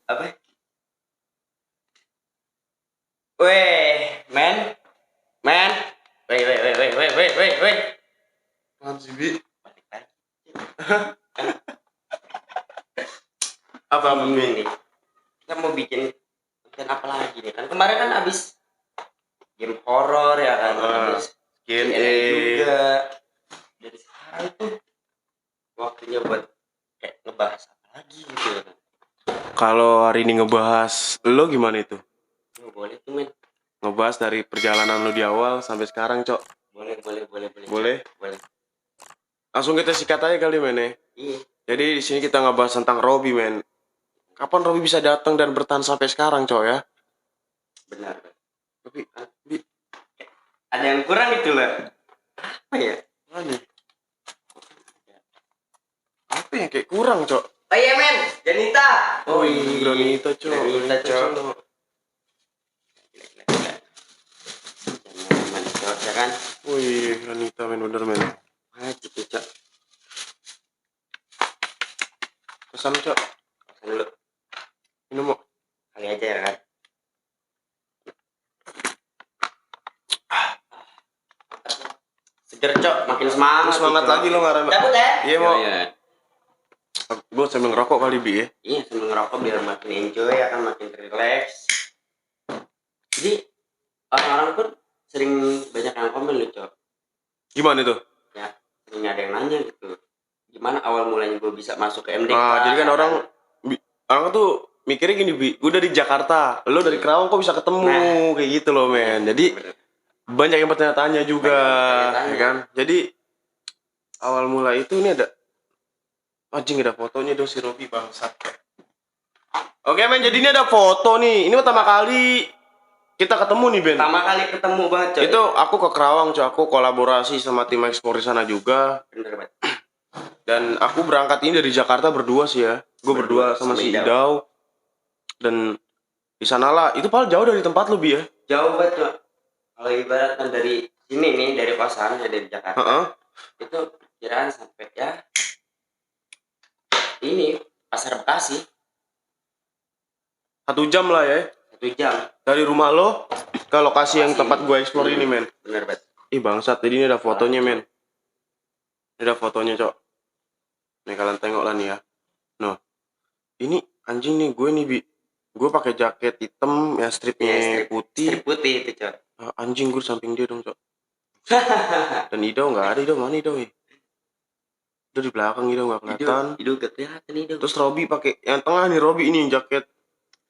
Apa? Weh, men. Men. Weh. Apaan sih, Bi? Balik lagi. Apa Bingung Bi? nih. Kita mau bikin konten apa lagi nih? Kan kemarin kan abis game horor ya kan, abis Q&A juga. Dari sekarang tuh waktunya buat kayak ngebahas apa lagi gitu kan. Kalau hari ini ngebahas lo gimana itu? Oh, boleh tuh men. Ngebahas dari perjalanan lo di awal sampai sekarang, Cok. Boleh. Boleh? Boleh. Langsung kita sikat aja kali, men. Iya. Jadi di sini kita ngebahas tentang Robby, men. Kapan Robby bisa datang dan bertahan sampai sekarang, Cok ya? Benar. Tapi, Bi, Ada yang kurang itu lah. Apa ya? mana? Apa yang kayak kurang, Cok? Oh iya men, Janita. Oh iya, Granita, Cok. Granita, Cok. Gila. Jangan Cok, ya kan? Oh iya, Granita, men. Bener, men. Wajib tuh, Cok. Pesan, Cok. Pesan dulu. Minum, Mo. Kali aja ya kan? Seger, Cok. Makin semangat. Terus semangat Cok. lagi lo ngarep. Cabut ya? Iya, Mo. Iya. Gue sambil ngerokok kali, Bi, ya. Iya, sambil ngerokok biar makin enjoy, akan makin relax. Jadi orang-orang pun sering banyak yang komen loh, Cok. Gimana itu? Ya, sering ada yang nanya gitu. Gimana awal mulanya gue bisa masuk ke MDK? Jadi kan orang tuh mikirnya gini, Bi. Gue dari Jakarta, lo dari Kerawang kok bisa ketemu kayak gitu loh, men. Jadi banyak yang bertanya-tanya juga, ya kan? Jadi awal mula itu ini ada anjing, ada fotonya dong si Robby, bangsat. Oke, men, jadi ini ada foto nih. Ini pertama kali kita ketemu nih, Ben. Pertama kali ketemu banget, Cok. Itu aku ke Kerawang, Cok. Aku kolaborasi sama tim ekspor di sana juga. Bener banget. Dan aku berangkat ini dari Jakarta berdua sih ya. Gue berdua sama si Idau. Dan di sanalah, itu paling jauh dari tempat lu, Bi, ya? Jauh banget, Cok. Kalau ibaratkan dari sini nih, dari kosan ya, dari Jakarta. Itu kiraan sampai ya ini Pasar Bekasi. 1 jam lah ya. 1 jam. Dari rumah lo ke lokasi yang tempat gue eksplor ini, men. Bener banget. Ih, bangsat. Jadi ini ada fotonya, men. Ini ada fotonya, Cok. Nih kalian tengok lah nih ya. Noh. Ini anjing nih gue nih, Bi. Gue pakai jaket hitam ya, stripnya putih. Strip putih itu, Cok. Anjing, gue samping dia dong, Cok. Dan Ido nggak ada. Ido mana Ido, ya? Ido di belakang, Ido nggak kelihatan. Ido gak kelihatan, Ido. Terus Robby pakai yang tengah nih, Robby ini jaket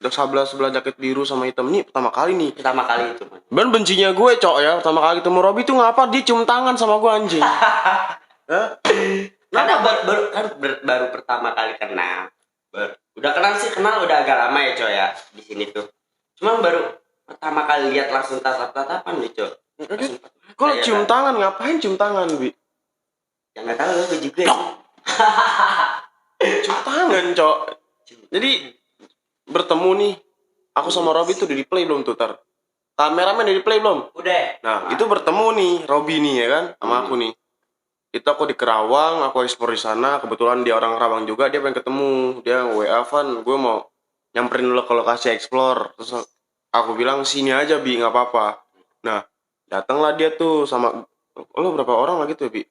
sebelah jaket biru sama hitam. Ini pertama kali nih. Pertama kali itu, man. Ben bencinya gue, Cok, ya. Pertama kali ketemu Robby tuh ngapa dia cium tangan sama gue, anjing. Karena baru pertama kali kenal. Udah kenal udah agak lama ya, Cok, ya, di sini tuh. Cuman baru pertama kali lihat langsung tatap-tatapan nih, Cok. Kalau cium tangan, ngapain cium tangan, Bi? Ya nggak tahu, gue juga. Cium tangan, Cok. Jadi bertemu nih, aku sama Robby tuh udah di play belum tuh, Tar? Kameramen udah di play belum? Udah. Nah, itu bertemu nih Robby nih, ya kan, sama aku nih. Itu aku di Kerawang, aku ekspor di sana. Kebetulan dia orang Kerawang juga, dia pengen ketemu. Dia WA, Van, gue mau nyamperin dulu ke lokasi eksplor. Terus aku bilang sini aja, Bi, nggak apa-apa. Nah, datanglah dia tuh sama lo berapa orang lagi tuh, Bi?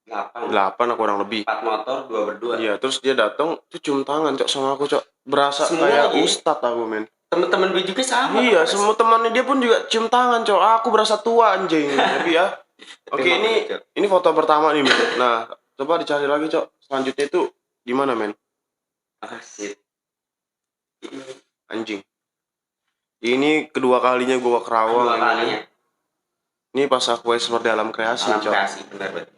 8 aku orang lebih. 4 motor, 2 berdua. Iya, terus dia datang tuh cium tangan, Cok, sama aku, Cok. Berasa semua kayak lagi. Ustadz aku, men. Temen-temen gue juga sama. Iya, semua temannya dia pun juga cium tangan, Cok. Aku berasa tua, anjing. Tapi ya. Oke, ini foto pertama nih, men. Nah, coba dicari lagi, Cok. Selanjutnya itu di mana, men? Asik. Anjing. Ini kedua kalinya gua ke Kerawang. Ini pas aku ekspor dalam kreasi, Cok. Kreasi, benar banget.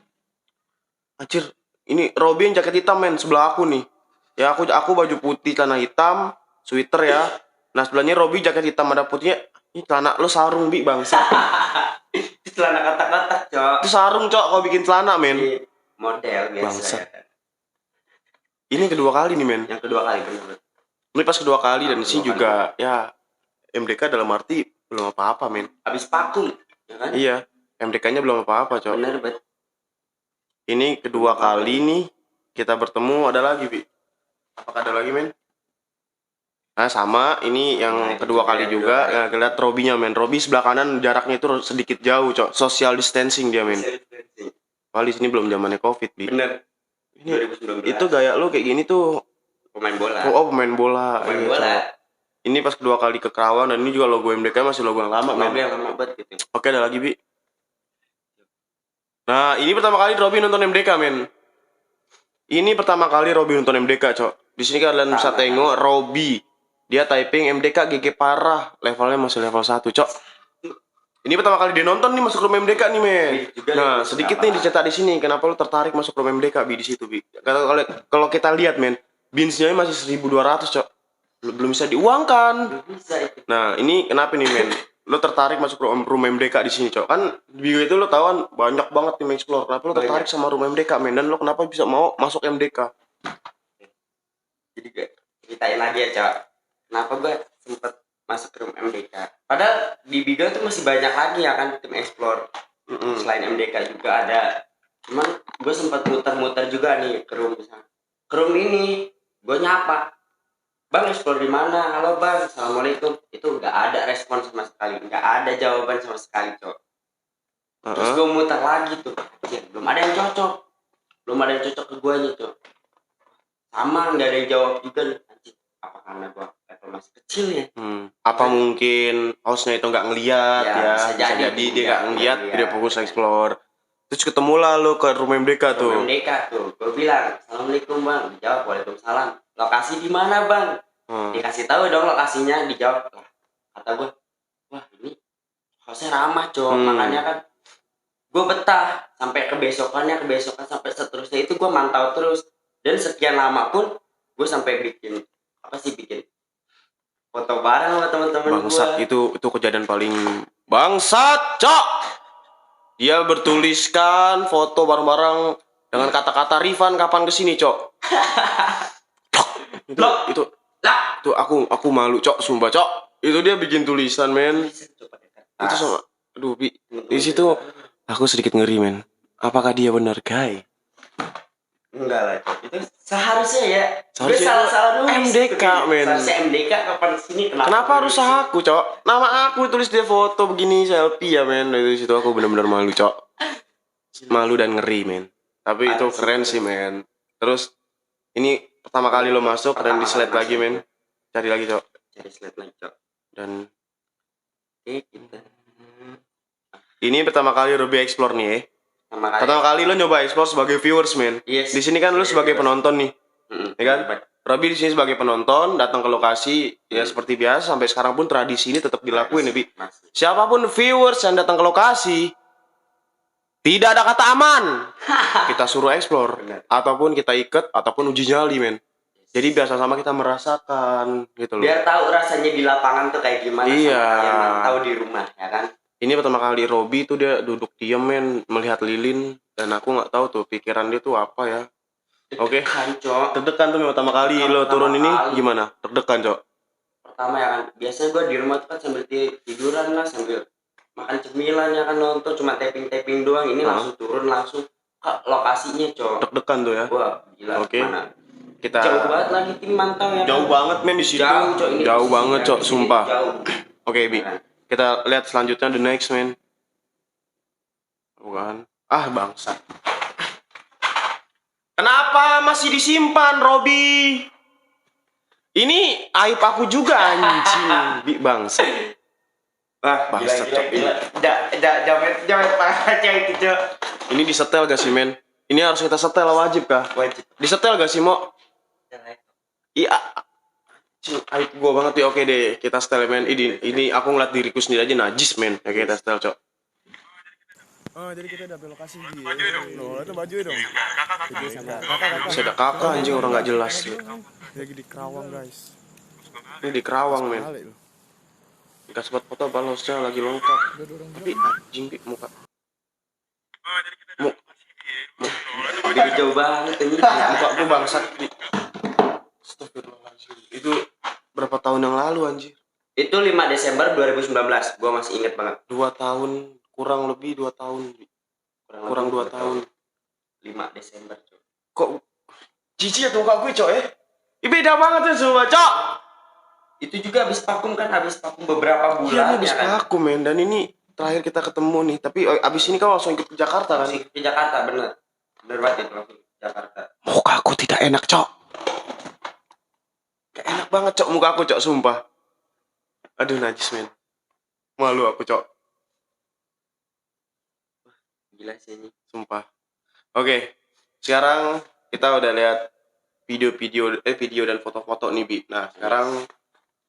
Anjir, ini Robby yang jaket hitam, men, sebelah aku nih. Ya, aku baju putih, celana hitam, sweater ya. Nah, sebelahnya Robby jaket hitam ada putihnya. Ini celana lo sarung, Bi, bangsa. Itu celana kotak-kotak, Cok. Itu sarung, Cok, kau bikin celana, men. Model biasa. Ya. Ini kedua kali nih, men. Yang kedua kali, benar. Ini pas kedua kali dan di sini juga ya MDK dalam arti belum apa-apa, men. Habis paku, ya kan? Iya, MDK-nya belum apa-apa, Cok. Benar banget. Ini kedua kali nih kita bertemu, ada lagi, Bi. Apakah ada lagi, men? Nah sama ini yang kedua kali juga ya, lihat Robinya men. Robi sebelah kanan jaraknya itu sedikit jauh cok. Social distancing dia men. Kali sini belum zamannya covid bi. Bener. Ini 2019. itu gaya lu kayak gini tuh Pemain bola. oh pemain bola. Pemain Iya, bola. Cok. Ini pas kedua kali ke Kerawang dan ini juga logo MDK masih logo yang lama men. Logo yang lama banget gitu. Oke ada lagi bi. Nah ini pertama kali Robi nonton MDK men. Ini pertama kali Robi nonton MDK cok. Di sini kalian bisa tengok Robi. Dia typing MDK GG parah. Levelnya masih level 1 cok. Ini pertama kali dia nonton nih masuk room MDK nih men. Nah sedikit nih dicetak di sini. Kenapa lu tertarik masuk room MDK bi di situ bi? Kalau kita lihat men, binsnya masih 1.200 cok. Belum bisa diuangkan. Nah ini kenapa nih men? Lo tertarik masuk room MDK di sini cok? Kan di Bigo itu lo tahu kan banyak banget tim explore. Kenapa lo tertarik sama room MDK men? Dan lo kenapa bisa mau masuk MDK? Jadi gue ceritain lagi ya cok. Kenapa gue sempet masuk room MDK? Padahal di Bigo tuh masih banyak lagi ya kan tim explore. Selain MDK juga ada. Cuman gue sempat muter-muter juga nih ke room misalnya. Ke room ini gue nyapa. Bang explore di mana? Halo bang, assalamualaikum. Itu nggak ada respon sama sekali, nggak ada jawaban sama sekali cok. Terus gue muter lagi tuh, ya, belum ada yang cocok, belum ada yang cocok ke gue nya cok. Sama nggak ada yang jawab juga nih. Anjir, apa karena gue level masih kecil ya? Apa mungkin hostnya itu nggak ngeliat ya? Bisa jadi dia nggak ngeliat, dia fokus explore. Terus ketemu lah lo ke room MDK tuh. Room MDK tuh, gue bilang assalamualaikum bang, dijawab waalaikumsalam. Lokasi di mana bang? Dikasih tahu dong lokasinya, dijawab lah. Kata gue, wah ini hostnya ramah cok, makanya kan gue betah sampai kebesokan sampai seterusnya itu gue mantau terus. Dan sekian lama pun gue sampai bikin foto bareng sama teman-teman gue. Bangsat itu kejadian paling bangsat cok. Dia bertuliskan foto bareng-bareng dengan kata-kata Rifan kapan kesini cok. itu aku malu cok sumpah cok. Itu dia bikin tulisan men. Itu sama aduh bi di situ aku sedikit ngeri men. Apakah dia benar gay? Enggak lah cok. Itu seharusnya ya. Gue Seharusnya salah nulis MDK men. Seharusnya MDK kapan kesini? Kenapa harus aku cok? Nama aku tulis dia foto begini selfie ya men. Dari situ aku benar-benar malu cok. Malu dan ngeri men. Tapi itu keren sih men. Terus ini pertama kali lo masuk dan di slide lagi men. Cari lagi cok. Cari slide lagi cok. Dan kita. Ini pertama kali Robi explore nih ya. Pertama kali lo nyoba explore sebagai viewers men. Yes. Di sini kan lo sebagai penonton nih. Ya kan? Robi di sini sebagai penonton datang ke lokasi ya seperti biasa sampai sekarang pun tradisi ini tetap dilakuin ya Bi. Siapapun viewers yang datang ke lokasi tidak ada kata aman. Kita suruh explore ataupun kita ikat ataupun uji nyali men. Jadi biasa sama kita merasakan gitu loh. Biar tahu rasanya di lapangan tuh kayak gimana. Iya. Sama yang tahu di rumah ya kan. Ini pertama kali Robi tuh dia duduk diam men melihat lilin dan aku nggak tahu tuh pikiran dia tuh apa ya. Oke. Terdekan tuh pertama kali lo turun ini gimana? Terdekan cok. Pertama ya kan. Biasanya gue di rumah tuh kan sambil tiduran lah sambil makan cemilan ya kan nonton cuma tapping doang. Ini langsung turun langsung ke lokasinya cok. Terdekan tuh ya. Wah gila. Oke. Mana? Kita jauh banget lagi tim mantau ya. Jauh banget men di situ. Jauh banget cok sumpah. Oke Bi. Kita lihat selanjutnya the next man. Bukan. Ah bangsa. Kenapa masih disimpan Robi? Ini aib aku juga anjing. Bi bangsa. Wah bangsa cok. Jangan parah itu cok. Ini disetel gak sih men? Ini harus kita setel wajib kah? Wajib. Disetel gak sih Mo? Iya. Aib gua banget ya. Oke deh kita setel men. Ini aku ngeliat diriku sendiri aja najis men. Ya kita setel cok. Oh jadi kita udah lokasi gitu. Loh itu baju dong. Masih ada kakak anjing orang gak jelas. Lagi di Kerawang guys. Ini di Kerawang men. Dikasih buat foto balosnya lagi lengkap. Tapi anjing Bi muka. Jadi jauh banget ini. Muka aku bangsat Bi. Astagfirullahaladzim. Itu berapa tahun yang lalu anjir? Itu 5 Desember 2019. Gua masih inget banget. 2 tahun kurang lebih 2 tahun. Kurang 2 tahun. 5 Desember coy. Kok jijik ya tuh muka gue cok ya? Ih beda banget tuh coba cok. Itu juga habis vakum kan, habis vakum beberapa Iya bulan nih habis ya kan. vakum men, dan ini terakhir kita ketemu nih. Tapi abis ini kau langsung ikut ke Jakarta kan? Langsung ke Jakarta, bener banget itu, langsung ke Jakarta. Muka aku tidak enak cok. Gak enak banget cok muka aku cok, sumpah. Aduh najis men. Malu aku cok, Gila sih ini. sumpah. Oke, sekarang kita udah lihat video dan foto-foto nih Bi. Nah sekarang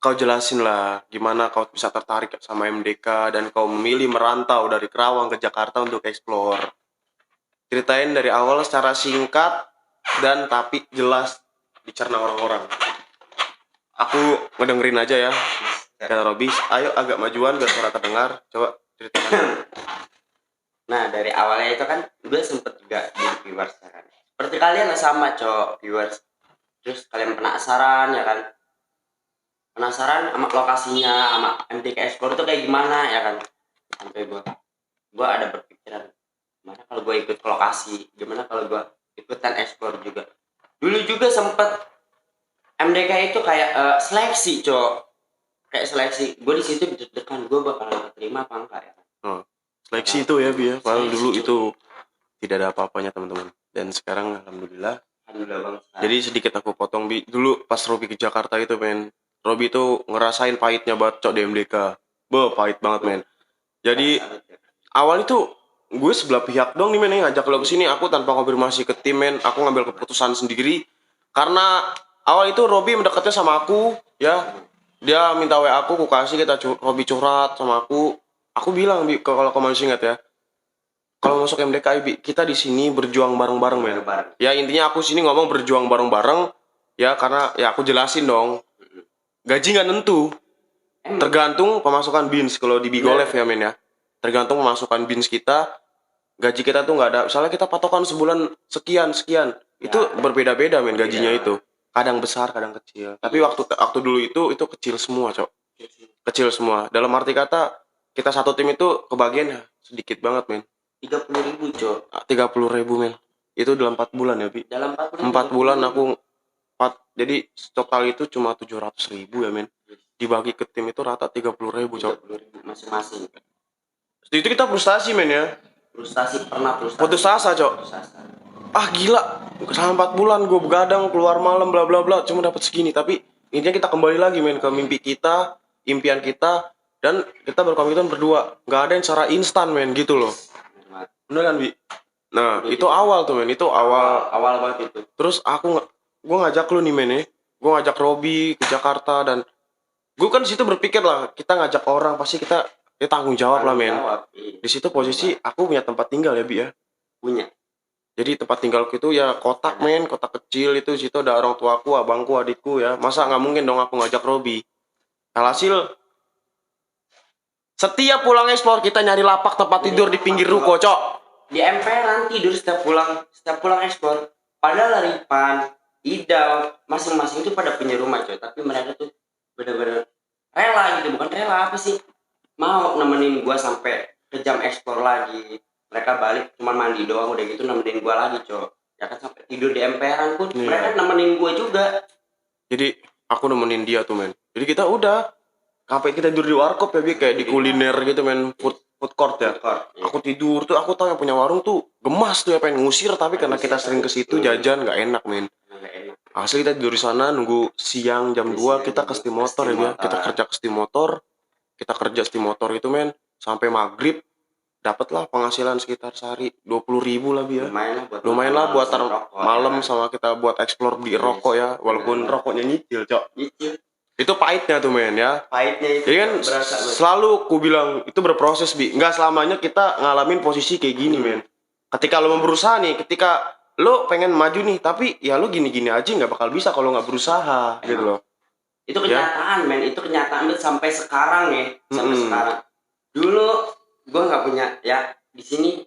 kau jelasin lah gimana kau bisa tertarik sama MDK dan kau memilih merantau dari Kerawang ke Jakarta untuk explore. Ceritain dari awal secara singkat dan tapi jelas dicerna orang-orang. Aku ngedengerin aja ya. Kata Robi, ayo agak majuan biar suara terdengar. Coba ceritakan. Nah dari awalnya itu kan gue sempet juga di viewers ya kan. Seperti kalian lah sama cok viewers. Terus kalian penasaran ya kan. Penasaran sama lokasinya, sama MDK Explore itu kayak gimana ya kan. Sampai gue ada berpikiran, gimana kalau gue ikut ke lokasi, gimana kalau gue ikutan explore juga. Dulu juga sempet MDK itu kayak seleksi cok. Kayak seleksi, gue di situ deg-degan gue bakalan keterima apa enggak ya. Seleksi itu ya Bi ya. Padahal Seleksi, dulu cuy. itu tidak ada apa-apanya teman-teman. Dan sekarang alhamdulillah. Alhamdulillah bang. Jadi sedikit aku potong Bi. Dulu pas Robi ke Jakarta itu men, Robi itu ngerasain pahitnya banget cok di MDK. Pahit banget men. Jadi awal itu gue sebelah pihak dong nih men yang ngajak lo kesini. Aku tanpa konfirmasi ke tim men, aku ngambil keputusan sendiri. Karena awal itu Robi mendekatnya sama aku ya. Dia minta WA aku kasih, Robi curhat sama aku. Aku bilang Bi, kalau kamu masih ingat ya, kalau masuk MDK Bi, kita di sini berjuang bareng-bareng men. Ya intinya aku sini ngomong berjuang bareng-bareng ya, karena ya aku jelasin dong. Gaji nggak nentu, tergantung pemasukan bins. Kalau di Bigolef ya men ya, tergantung pemasukan bins kita. Gaji kita tuh nggak ada, misalnya kita patokan sebulan sekian itu berbeda-beda men gajinya itu. Kadang besar, kadang kecil. Tapi waktu dulu itu kecil semua cok, kecil semua. Dalam arti kata kita satu tim itu kebagian ya sedikit banget men. 30.000 cok. 30.000 men. Itu dalam 4 bulan ya Bi. Dalam 4 bulan aku jadi total itu cuma 700.000 ya men. Dibagi ke tim itu rata 30.000 cok. 30.000 masing-masing. Itu kita frustasi men ya. Frustasi, pernah frustasi. Putus asa cok. Putus asa. Gila, selama 4 bulan gue begadang keluar malam bla bla bla cuma dapat segini. Tapi intinya kita kembali lagi men ke mimpi kita, impian kita, dan kita berkomitmen berdua. Nggak ada yang secara instan men gitu loh. Bener kan Bi? Nah itu awal tuh men, itu awal banget itu. Terus gue ngajak lu nih men ya, gue ngajak Robi ke Jakarta, dan gue kan di situ berpikir lah, kita ngajak orang pasti kita tanggung jawab lah men. Di situ posisi aku punya tempat tinggal ya Bi ya. Punya. Jadi tempat tinggalku itu ya kotak men, kotak kecil itu. Situ ada orang tuaku, abangku, adikku ya. Masa nggak mungkin dong aku ngajak Robi. Alhasil setiap pulang explore kita nyari lapak tempat tidur di pinggir ruko cok. Di emperan tidur setiap pulang explore. Padahal Ripan, Idau, masing-masing itu pada punya rumah coy. Tapi mereka tuh bener-bener rela gitu, bukan rela apa sih, mau nemenin gua sampai ke jam explore lagi. Mereka balik cuma mandi doang, udah gitu nemenin gua lagi cok. Ya kan sampai tidur di emperan pun mereka nemenin gua juga. Jadi aku nemenin dia tuh men. Jadi kita udah sampai kita tidur di warkop ya Bi, kayak di kuliner gitu men, food court ya. Aku tidur tuh, aku tahu yang punya warung tuh gemas tuh ya, pengen ngusir, tapi karena kita sering ke situ jajan nggak enak men. Asli kita tidur di sana nunggu siang jam 2 kita ke steam motor ya Bi. Kita kerja ke steam motor. Kita kerja steam motor itu men sampai maghrib, dapatlah penghasilan sekitar sehari 20.000 lah Bi ya. Lumayan lah buat malam sama kita buat explore di rokok ya, walaupun rokoknya nyicil cok. Itu pahitnya tuh men ya. Pahitnya itu. Jadi kan selalu ku bilang itu berproses Bi. Nggak selamanya kita ngalamin posisi kayak gini men. Ketika lo mau berusaha nih, ketika lo pengen maju nih, tapi ya lo gini-gini aja nggak bakal bisa kalau nggak berusaha gitu loh. Itu kenyataan men, itu kenyataan sampai sekarang ya, sampai sekarang. Dulu gue nggak punya ya di sini.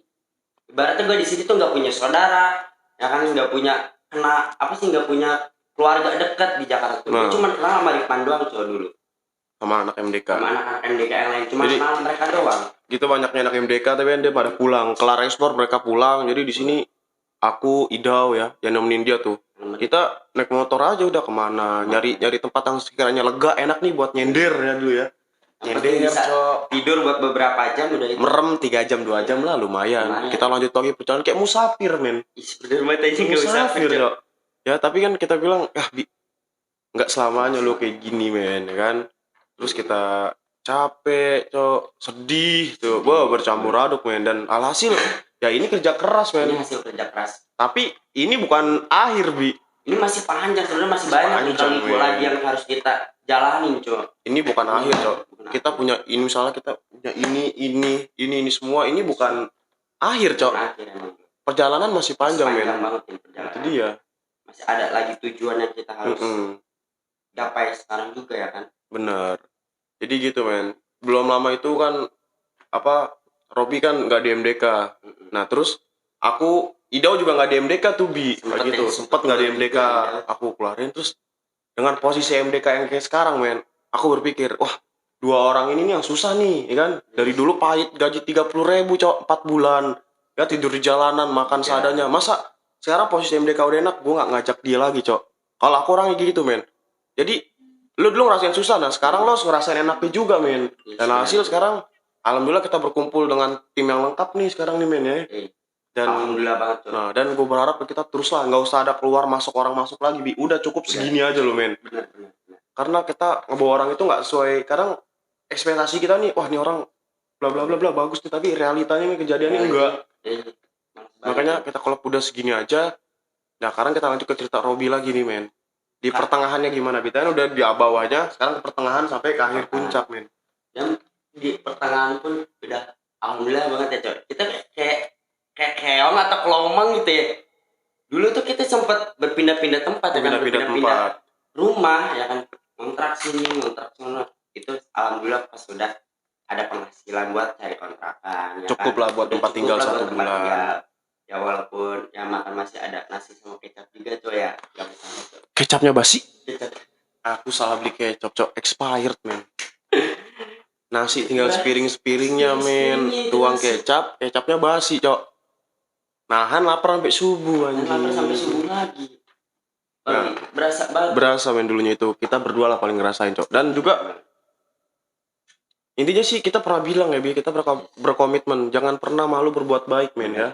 Ibaratnya gue di sini tuh nggak punya saudara, ya kan, nggak punya nggak punya keluarga dekat di Jakarta tuh. Gue cuma kenal sama Ripan doang cowok dulu. Sama anak MDK. Sama anak MDK yang lain, cuma kenal mereka doang. Gitu banyaknya anak MDK, tapi kan dia pada pulang, kelar ekspor mereka pulang. Jadi di sini aku Idau ya yang nemenin dia tuh. Kita naik motor aja udah kemana, nyari tempat yang sekiranya lega, enak nih buat nyender ya dulu ya. Yang penting Nyender, bisa Cok. tidur buat beberapa jam udah itu. Merem 3 jam 2 jam lah lumayan. Kita lanjut lagi perjalanan kayak musafir, men. Bener banget aja nggak usah Musafir, Cok. Ya tapi kan kita bilang, nggak selamanya lu kayak gini, men, ya kan. Terus kita capek, Cok, sedih tuh. Wah, bercampur aduk, men. Dan alhasil ya ini kerja keras, men. Ini hasil kerja keras. Tapi ini bukan akhir, Bi. Ini masih panjang, sebenarnya masih banyak hal lagi yang harus kita jalanin, Cok. Ini bukan akhir, Cok. Kita punya ini, misalnya kita punya ini semua, ini bukan akhir, Cok. Akhir emang. Perjalanan masih panjang, men. Panjang banget ini perjalanan. Itu dia. Masih ada lagi tujuan yang kita harus gapai sekarang juga ya kan. Bener. Jadi gitu, men. Belum lama itu kan Robi kan nggak di MDK. Nah terus Idau juga nggak di MDK tuh, Bi. Kayak gitu. Sempet nggak di MDK. Aku keluarin terus dengan posisi MDK yang kayak sekarang, men. Aku berpikir, wah, 2 orang ini nih yang susah nih, ya kan? Dari dulu pahit gaji 30.000, Cok, 4 bulan. Ya tidur di jalanan, makan seadanya. Masa sekarang posisi MDK udah enak, gue nggak ngajak dia lagi, Cok. Kalau aku orangnya gitu, men. Jadi lu dulu ngerasain susah, nah sekarang lo ngerasain enaknya juga, men. Dan hasil sekarang alhamdulillah kita berkumpul dengan tim yang lengkap nih sekarang nih, men, ya. Dan alhamdulillah banget, Cok. Nah, dan gue berharap kita terus lah, nggak usah ada keluar masuk orang masuk lagi, Bi. Udah cukup segini aja lo, men. Benar. Karena kita ngebawa orang itu nggak sesuai. Kadang ekspektasi kita nih, wah, nih orang bla bla bla bla bagus nih, tapi realitanya nih kejadiannya enggak. Makanya kita kalau udah segini aja. Nah, sekarang kita lanjut ke cerita Robi lagi nih, men. Di pertengahannya gimana, Bi? Tadi udah di bawahnya, sekarang ke pertengahan sampai ke akhir puncak, men. Dan di pertengahan pun udah alhamdulillah banget ya, Cok. Kita kayak keong atau kelomang gitu ya. Dulu tuh kita sempat berpindah-pindah tempat ya kan, berpindah rumah ya kan, kontrak sini, kontrak sana. Itu alhamdulillah pas sudah ada penghasilan buat cari kontrakan ya cukup kan? lah buat tempat tinggal 1 bulan. Ya walaupun ya makan masih ada nasi sama kecap juga, Cok, ya. Gak bisa, Cok. Kecapnya basi? Kecap. Aku salah beli kecap, Cok, expired, men. Nasi tinggal sepiring-sepiringnya, men. Tuang kecapnya basi, Cok. Nahan lapar sampai subuh, anjing. Lapar sampai subuh lagi. Nah, berasa banget. Berasa, men, dulunya itu. Kita berdua lah paling ngerasain, Cok. Dan juga intinya sih kita pernah bilang ya, Bi, kita berkomitmen jangan pernah malu berbuat baik, men, ya.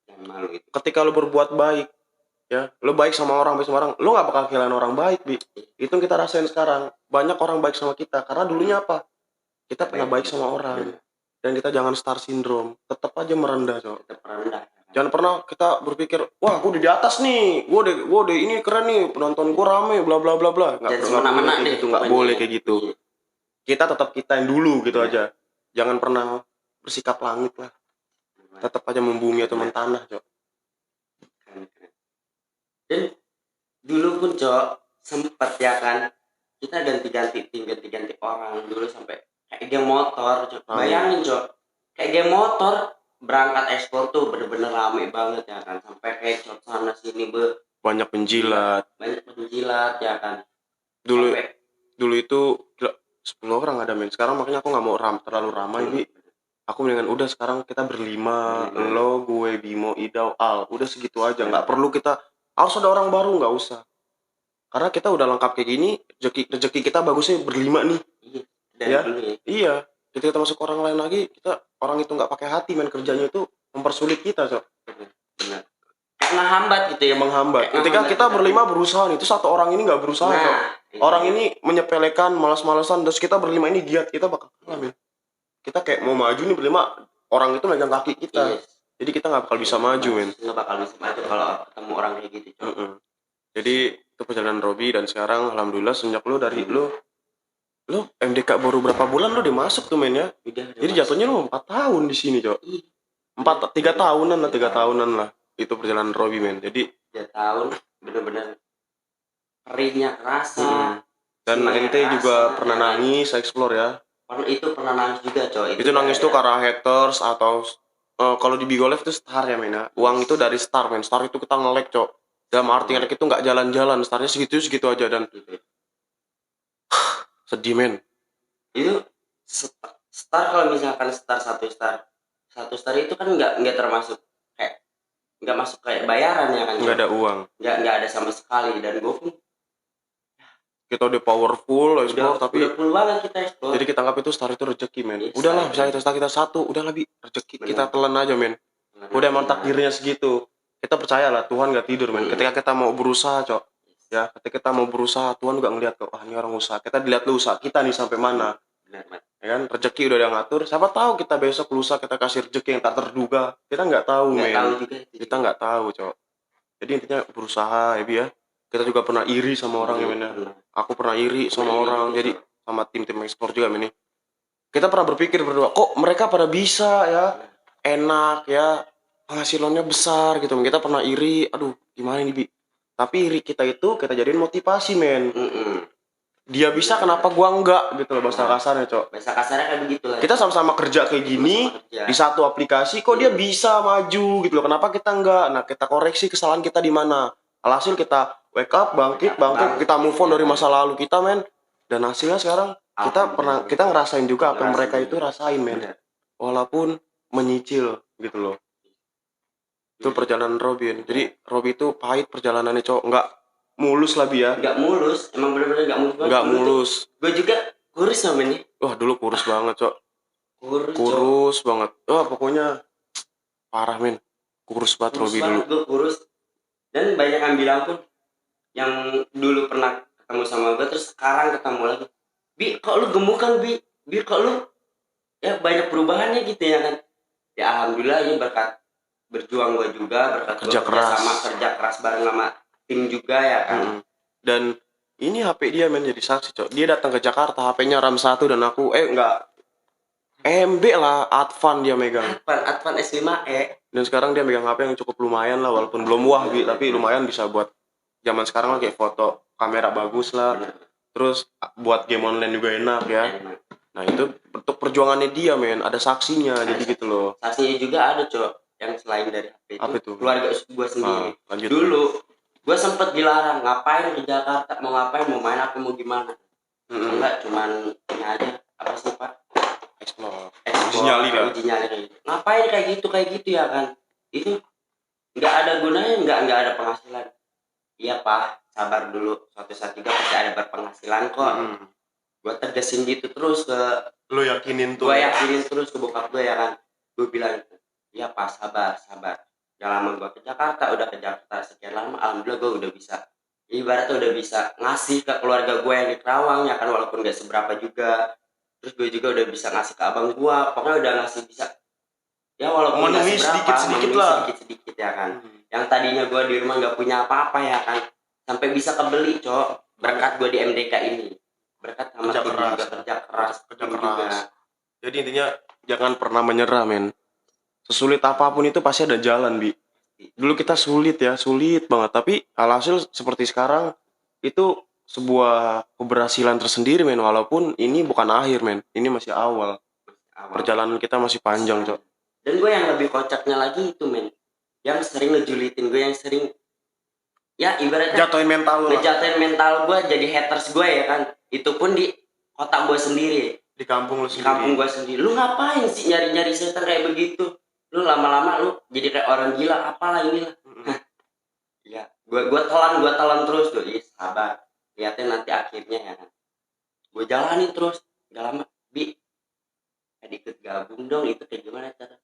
Jangan malu itu. Ketika lu berbuat baik, ya, lu baik sama orang, lu nggak bakal kehilangan orang baik, Bi. Itu yang kita rasain sekarang. Banyak orang baik sama kita karena dulunya apa? Kita pernah baik sama orang. Dan kita jangan star syndrome. Tetap aja merendah, Cok. Tetap rendah. Jangan pernah kita berpikir, wah, gue udah di atas nih, gue udah ini keren nih, penonton gue rame, bla bla bla bla. Nggak boleh kayak gitu, nggak boleh kayak gitu. Kita tetap kita yang dulu gitu aja. Jangan pernah bersikap langit lah. Tetap aja membumi atau mentanah, Cok. Dan dulu pun, Cok, sempat ya kan kita ganti-ganti orang dulu sampai kayak geng motor, Cok. Bayangin, Cok, kayak geng motor berangkat ekspor tuh bener-bener rame banget ya kan, sampai kecot sana sini banyak penjilat ya kan. Dulu itu 10 orang ada, men. Sekarang makanya aku nggak mau terlalu ramai, Bi. Aku mendingan udah sekarang kita berlima, lo, gue, Bimo, Idau, Al, udah segitu aja. Nggak perlu kita harus ada orang baru, nggak usah. Karena kita udah lengkap kayak gini, rezeki kita bagusnya berlima nih. Ya? Iya. Ketika kita masuk orang lain lagi, orang itu nggak pakai hati, men, kerjanya itu mempersulit kita, Cok. Benar. Karena hambat gitu ya. Menghambat. Ketika kita berlima berusaha nih, itu satu orang ini nggak berusaha, Cok. Orang ini menyepelekan, malas-malasan, terus kita berlima ini giat, kita bakal kalah, men. Kita kayak mau maju nih berlima, orang itu megang kaki kita. Jadi kita nggak bakal bisa maju, men. Nggak bakal bisa maju kalau ketemu orang kayak gitu, Cok. Jadi itu perjalanan Robi, dan sekarang alhamdulillah semenjak lu MDK baru berapa bulan lu udah masuk tuh, men, ya. Jadi jatuhnya lu 4 tahun di sini, Cok. 3 tahunan lah. Itu perjalanan Robi, men. Jadi 3 tahun bener-bener perihnya kerasa. Dan ente juga pernah nangis explore ya. Itu pernah nangis juga, Cok. Itu nangis tuh karena haters atau kalau di Bigo Live itu star ya, men, ya. Uang itu dari star, men. Star itu kita nge-lag, Cok. Dalam arti nge-lag itu nggak jalan-jalan, starnya segitu aja, dan sedih, men. Itu star kalau misalkan star 1 star itu kan nggak termasuk kayak nggak masuk kayak bayaran ya kan, nggak ada uang. nggak ada sama sekali. Dan gue pun Kita udah powerful explore tapi udah full banget kita explore. jadi kita anggap itu star itu rezeki men. Yes, Udahlah star. misalnya star kita satu, udah lebih rezeki Bener. kita telan aja men. Udah emang takdirnya segitu. Kita percaya lah Tuhan gak tidur men. Ketika kita mau berusaha cok, ya ketika kita mau berusaha Tuhan juga ngeliat kok, ini orang usaha. Kita dilihat lu usaha kita nih sampai mana. Benar, Mat. Ya kan rezeki udah ada yang ngatur. Siapa tahu kita besok lusa kita kasih rezeki yang tak terduga. Kita nggak tahu Nggak men. tahu juga itu. Kita nggak tahu cok. Jadi intinya berusaha ya Bi ya. Kita juga pernah iri sama orang ya men ya. Benar. Aku pernah iri sama Iri, orang. betul. Jadi sama tim-tim ekspor juga men. Kita pernah berpikir berdua, kok mereka pada bisa ya, enak ya, penghasilannya besar gitu. Kita pernah iri, aduh gimana nih Bi. Tapi iri kita itu kita jadiin motivasi men. Dia bisa kenapa gua enggak gitu loh bahasa kasarnya cok. Bahasa kasarnya kayak begitu lah. Kita sama-sama kerja kayak gini Sama-sama kerja. di satu aplikasi kok dia bisa maju gitu loh. Kenapa kita enggak? Nah kita koreksi kesalahan kita di mana. Alhasil kita wake up, bangkit, kita move on dari masa lalu kita men. Dan hasilnya sekarang kita ngerasain juga apa yang mereka itu rasain men. Benar. Walaupun menyicil gitu loh. Itu perjalanan Robin. Jadi Robin itu pahit perjalanannya cowok, nggak mulus lah Bi ya. Nggak mulus, emang bener-bener nggak mulus. Nggak mulus. Gue juga kurus sama ini. Wah dulu kurus banget cok. Kurus. Kurus banget. Wah pokoknya parah men. Kurus banget Kurus Robin dulu. banget, gue kurus. Dan banyak yang bilang pun yang dulu pernah ketemu sama gue terus sekarang ketemu lagi. Bi, kok lu gemukan Bi? Bi, kok lu ya banyak perubahannya gitu ya kan? Ya alhamdulillah ini berkat berjuang gue juga, berkat Kerja keras. sama kerja keras bareng sama tim juga ya kan. Dan ini HP dia men jadi saksi cok. Dia datang ke Jakarta, HP-nya RAM 1 dan aku enggak MB lah, Advan dia megang. Advan S5e. Dan sekarang dia megang HP yang cukup lumayan lah walaupun belum wah Bi, tapi lumayan bisa buat zaman sekarang lah kayak foto, kamera bagus lah. Terus buat game online juga enak ya. Nah itu untuk perjuangannya dia men, ada saksinya jadi gitu loh. Saksinya juga ada cok yang selain dari HP itu. Apa itu? Keluarga gue sendiri. Lanjut. Dulu gue sempet dilarang ngapain ke Jakarta, mau ngapain, mau main apa, mau gimana. Enggak, cuman ini aja apa sih Pak? Explore. Uji nyali lah. Uji nyali kayak gitu. Ngapain kayak gitu ya kan? Itu nggak ada gunanya, nggak ada penghasilan. Iya Pak, sabar dulu. Suatu saat juga pasti ada berpenghasilan kok. Gue tegasin gitu terus ke. Lo yakinin tuh. Gue yakinin terus ke bokap gue ya kan. Gue bilang, iya Pak, sabar. Gak lama gue ke Jakarta, udah ke Jakarta sekian lama, alhamdulillah gue udah bisa. Ibaratnya udah bisa ngasih ke keluarga gue yang di Kerawang ya kan, walaupun gak seberapa juga. Terus gue juga udah bisa ngasih ke abang gue, pokoknya udah ngasih bisa. Ya walaupun memenuhi gak seberapa, sedikit-sedikit lah. Sedikit-sedikit ya kan. Yang tadinya gue di rumah gak punya apa-apa ya kan, sampai bisa kebeli cok, berkat gue di MDK ini. Berkat sama Kerja tim keras. juga, kerja keras. Jadi intinya jangan pernah menyerah men. Sesulit apapun itu pasti ada jalan Bi. Dulu kita sulit banget. Tapi alhasil seperti sekarang itu sebuah keberhasilan tersendiri men. Walaupun ini bukan akhir men. Ini masih awal. Perjalanan kita masih panjang cok. Dan gue yang lebih kocaknya lagi itu men, yang sering ngejulitin gue, yang sering ya ibaratnya Jatuhin mental lo. ngejatuhin mental gue jadi haters gue ya kan. Itu pun di kota gue sendiri, Di kampung lo di sendiri. kampung gue sendiri. Lu ngapain sih nyari-nyari setan kayak begitu? Lu lama-lama lu jadi kayak orang gila, apalah inilah. Ya, gue telan terus tuh. Iya, sabar. Lihatin nanti akhirnya ya kan. Gue jalanin terus. Gak lama, Bi, ikut gabung dong, itu kayak gimana cara?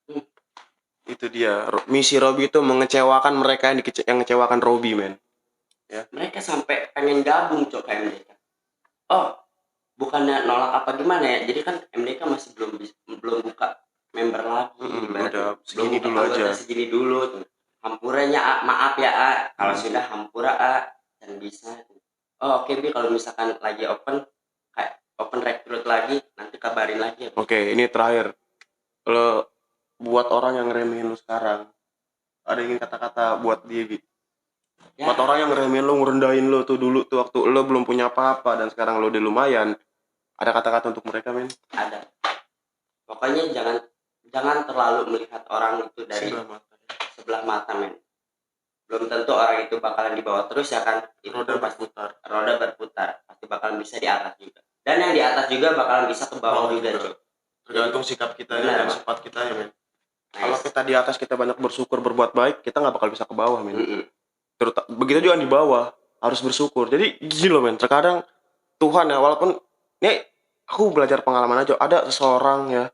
Itu dia. Misi Robby itu mengecewakan mereka yang ngecewakan Robby men. Ya. Mereka sampai pengen gabung cok kayak MDK. Oh, bukannya nolak apa gimana ya? Jadi kan MDK masih belum buka member lagi. Udah segini dulu aja. Segini dulu. Hampuranya maaf ya A. Kalau sudah hampura A dan bisa. Oh oke Bi, kalau misalkan lagi open rekrut lagi, nanti kabarin lagi ya. Oke, ini terakhir. Lo buat orang yang ngeremehin lo sekarang, ada ingin kata-kata buat dia Bi? Ya. Buat orang yang ngeremehin lo, ngerendahin lo tuh dulu tuh waktu lo belum punya apa-apa dan sekarang lo udah lumayan, ada kata-kata untuk mereka men? Ada. Pokoknya jangan terlalu melihat orang itu dari sebelah mata men. Belum tentu orang itu bakalan dibawa terus ya kan. Roda berputar pasti bakalan bisa di atas juga, dan yang di atas juga bakalan bisa ke bawah juga cok. Tergantung sikap kita dan sifat kita ya men. Kalau kita di atas kita banyak bersyukur berbuat baik, kita nggak bakal bisa ke bawah, men. Mm-mm. Begitu juga di bawah harus bersyukur. Jadi gini loh, men. Terkadang Tuhan ya, walaupun ini aku belajar pengalaman aja. Ada seseorang ya,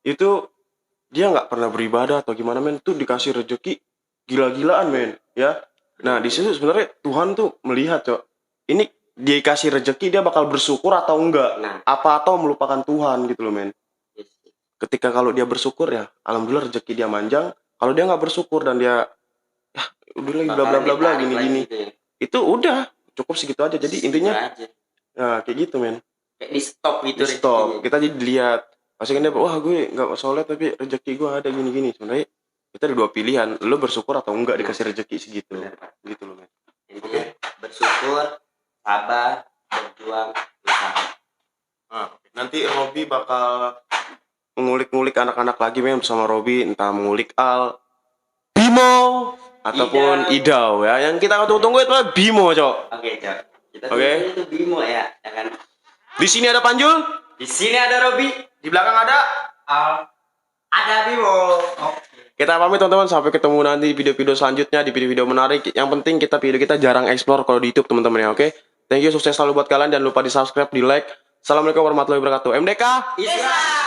itu dia nggak pernah beribadah atau gimana, men. Tuh dikasih rezeki gila-gilaan, men. Ya. Nah di situ sebenarnya Tuhan tuh melihat, Cok. Ini dia kasih rezeki, dia bakal bersyukur atau enggak? Nah. Apa atau melupakan Tuhan gitu loh, men. Yes. Ketika kalau dia bersyukur ya, alhamdulillah rezeki dia manjang. Kalau dia nggak bersyukur dan dia ya udah lagi bla bla bla bla Bakalan gini ditarik gini, lagi gitu ya. itu udah cukup segitu aja. Jadi Segitu intinya aja. ya kayak gitu, men. Kayak di stop gitu Di stop. rezekinya. Kita jadi lihat. Maksudnya dia, wah gue nggak soleh tapi rezeki gue ada gini gini. Sebenarnya kita ada dua pilihan, lo bersyukur atau enggak dikasih rezeki segitu. Benar, Pak. Gitu loh, men. Intinya bersyukur, sabar, berjuang, usaha. Nah, nanti Robi bakal mengulik-ngulik anak-anak lagi, men, bersama Robi, entah mengulik Al, Bimo ataupun Idau ya. Yang kita tunggu-tunggu itu adalah Bimo, Cok. Oke, Cok. Kita Oke. tunggu itu Bimo ya kan. Di sini ada Panjul, Di sini ada Robi, di belakang ada Al, ada Bimo. Oke. Kita pamit teman-teman, sampai ketemu nanti di video-video selanjutnya, di video-video menarik. Yang penting video kita jarang explore kalau di YouTube teman-teman ya, oke? Thank you, sukses selalu buat kalian, jangan lupa di subscribe, di like. Assalamualaikum warahmatullahi wabarakatuh. MDK Islam.